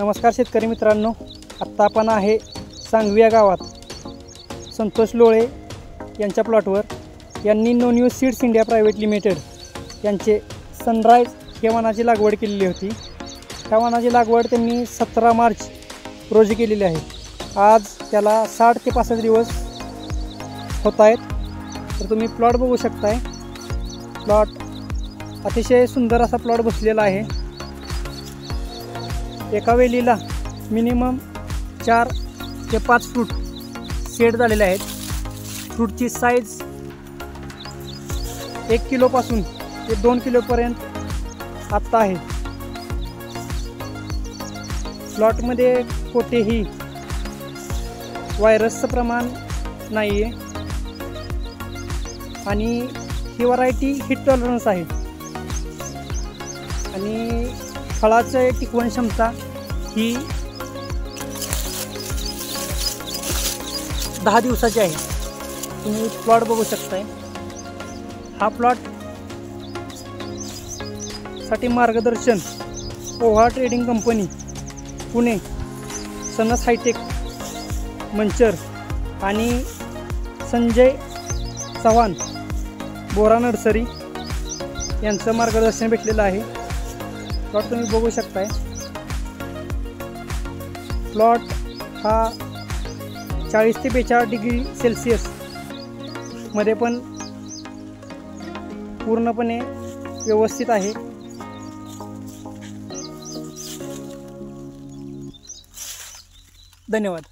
नमस्कार शेतकरी मित्रांनो, आत्ता आपण आहे सांगवी या गावात संतोष लोळे यांच्या प्लॉटवर. यांनी नो न्यूज सीड्स इंडिया प्रायव्हेट लिमिटेड यांचे सनराइज या वाणाची लागवड केलेली होती. ह्या वाणाची लागवड त्यांनी 17 मार्च रोजी केलेली आहे. आज त्याला 60 ते 65 दिवस होत आहेत. तर तुम्ही प्लॉट बघू शकताय. प्लॉट अतिशय सुंदर असा प्लॉट बसलेला आहे. एका वेलीला मिनिमम 4 ते 5 फ्रूट सेट झालेले आहेत. फ्रूटची साईज 1 किलोपासून ते 2 किलोपर्यंत आत्ता आहे. प्लॉटमध्ये कोठेही व्हायरसचं प्रमाण नाही आहे आणि ही व्हरायटी हिट टॉलरन्स आहे आणि फळाचं टिकवण क्षमता ही 10 दिवसाची आहे. तुम्ही प्लॉट बघू शकताय. हा प्लॉट साठी मार्गदर्शन ओव्हा ट्रेडिंग कंपनी पुणे, सनस हायटेक, मंचर आणि संजय चव्हाण बोरा नर्सरी यांचं मार्गदर्शन भेटलेलं आहे. प्लॉट तुम्ही बघू शकताय. प्लॉट हा 40 ते 42 डिग्री सेल्सिअस मध्ये पण पूर्णपणे व्यवस्थित आहे. धन्यवाद.